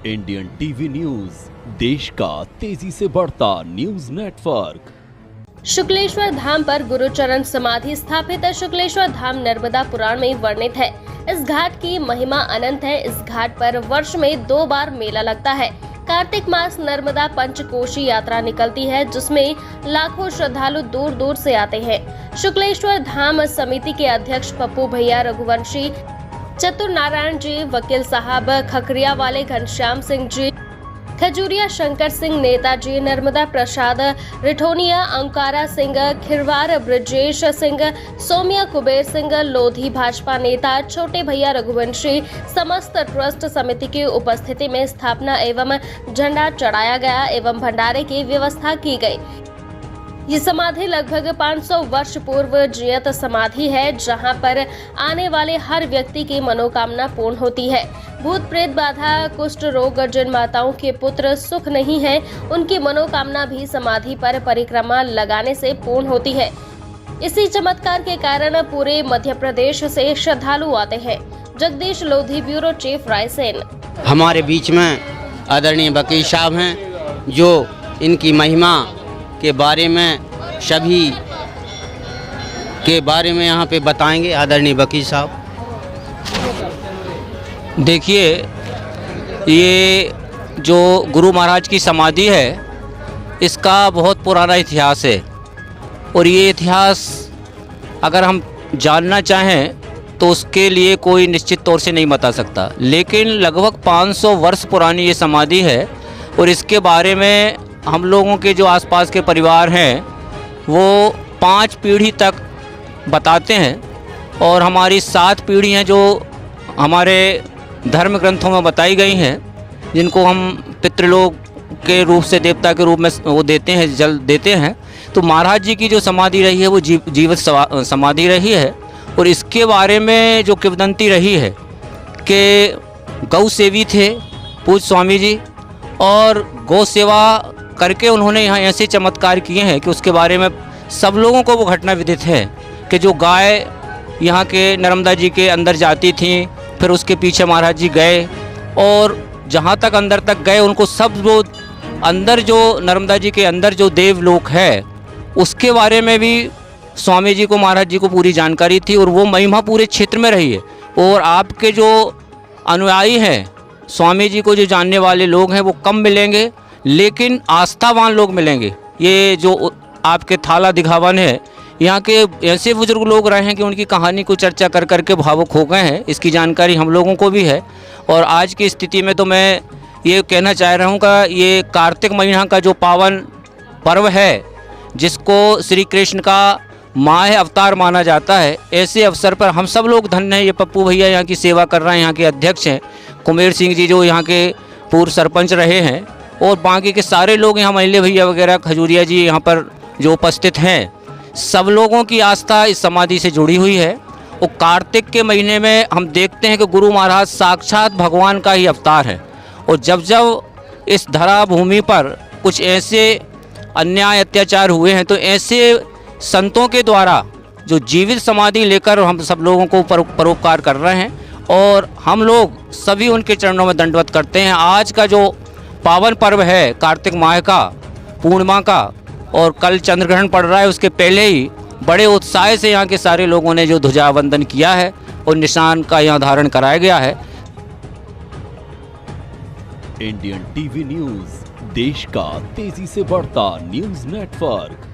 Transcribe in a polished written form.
Indian TV news, देश का तेजी से बढ़ता न्यूज नेटवर्क। शुक्लेश्वर धाम पर गुरुचरण समाधि स्थापित शुक्लेश्वर धाम नर्मदा पुराण में वर्णित है। इस घाट की महिमा अनंत है। इस घाट पर वर्ष में 2 बार मेला लगता है। कार्तिक मास नर्मदा पंचकोशी यात्रा निकलती है, जिसमें लाखों श्रद्धालु दूर दूर से आते हैं। शुक्लेश्वर धाम समिति के अध्यक्ष पप्पू भैया रघुवंशी, चतुर नारायण जी, वकील साहब खखरिया वाले घनश्याम सिंह जी, खजूरिया शंकर सिंह नेताजी, नर्मदा प्रसाद रिठोनिया, अंकारा सिंह, खिरवार ब्रजेश सिंह, सोमिया कुबेर सिंह लोधी, भाजपा नेता छोटे भैया रघुवंशी, समस्त ट्रस्ट समिति की उपस्थिति में स्थापना एवं झंडा चढ़ाया गया एवं भंडारे की व्यवस्था की गई। ये समाधि लगभग 500 वर्ष पूर्व जियत समाधि है, जहां पर आने वाले हर व्यक्ति की मनोकामना पूर्ण होती है। भूत प्रेत बाधा, कुष्ठ रोग, जिन माताओं के पुत्र सुख नहीं है, उनकी मनोकामना भी समाधि पर परिक्रमा लगाने से पूर्ण होती है। इसी चमत्कार के कारण पूरे मध्य प्रदेश से श्रद्धालु आते हैं। Jagdish Lodhi, bureau chief, Raisen. हमारे बीच में आदरणीय वकील साहब हैं, जो इनकी महिमा के बारे में सभी के बारे में यहाँ पे बताएंगे। आदरणीय वकील साहब, देखिए, ये जो गुरु महाराज की समाधि है, इसका बहुत पुराना इतिहास है और ये इतिहास अगर हम जानना चाहें तो उसके लिए कोई निश्चित तौर से नहीं बता सकता, लेकिन लगभग 500 वर्ष पुरानी ये समाधि है और इसके बारे में हम लोगों के जो आसपास के परिवार हैं वो 5 पीढ़ी तक बताते हैं और हमारी 7 पीढ़ी हैं जो हमारे धर्म ग्रंथों में बताई गई हैं, जिनको हम पितृलोक के रूप से, देवता के रूप में वो देते हैं, जल देते हैं। तो महाराज जी की जो समाधि रही है वो जीवित समाधि रही है और इसके बारे में जो किंवदंती रही है कि गौ सेवी थे पूज्य स्वामी जी और गौ सेवा करके उन्होंने यहाँ ऐसे चमत्कार किए हैं कि उसके बारे में सब लोगों को वो घटना विदित है कि जो गाय यहाँ के नर्मदा जी के अंदर जाती थी, फिर उसके पीछे महाराज जी गए और जहाँ तक अंदर तक गए, उनको सब वो अंदर जो नर्मदा जी के अंदर जो देवलोक है उसके बारे में भी स्वामी जी को, महाराज जी को पूरी जानकारी थी और वो महिमा पूरे क्षेत्र में रही है। और आपके जो अनुयायी हैं, स्वामी जी को जो जानने वाले लोग हैं वो कम मिलेंगे, लेकिन आस्थावान लोग मिलेंगे। ये जो आपके थाला दिखावन है, यहाँ के ऐसे बुजुर्ग लोग रहे हैं कि उनकी कहानी को चर्चा कर करके भावुक हो गए हैं। इसकी जानकारी हम लोगों को भी है और आज की स्थिति में तो मैं ये कहना चाह रहा हूँ कि ये कार्तिक महीना का जो पावन पर्व है, जिसको श्री कृष्ण का माह अवतार माना जाता है, ऐसे अवसर पर हम सब लोग धन्य हैं। ये पप्पू भैया यहाँ की सेवा कर रहे हैं, यहाँ के अध्यक्ष हैं, कुमेर सिंह जी जो यहाँ के पूर्व सरपंच रहे हैं और बाकी के सारे लोग यहाँ, महिले भैया वगैरह, खजूरिया जी यहाँ पर जो उपस्थित हैं, सब लोगों की आस्था इस समाधि से जुड़ी हुई है। और कार्तिक के महीने में हम देखते हैं कि गुरु महाराज साक्षात भगवान का ही अवतार है और जब जब इस धरा भूमि पर कुछ ऐसे अन्याय अत्याचार हुए हैं तो ऐसे संतों के द्वारा जो जीवित समाधि लेकर हम सब लोगों को परोपकार कर रहे हैं और हम लोग सभी उनके चरणों में दंडवत करते हैं। आज का जो पावन पर्व है कार्तिक माह का, पूर्णिमा का, और कल चंद्रग्रहण पड़ रहा है, उसके पहले ही बड़े उत्साह से यहाँ के सारे लोगों ने जो ध्वजावंदन किया है और निशान का यहाँ धारण कराया गया है। इंडियन टीवी न्यूज, देश का तेजी से बढ़ता न्यूज नेटवर्क।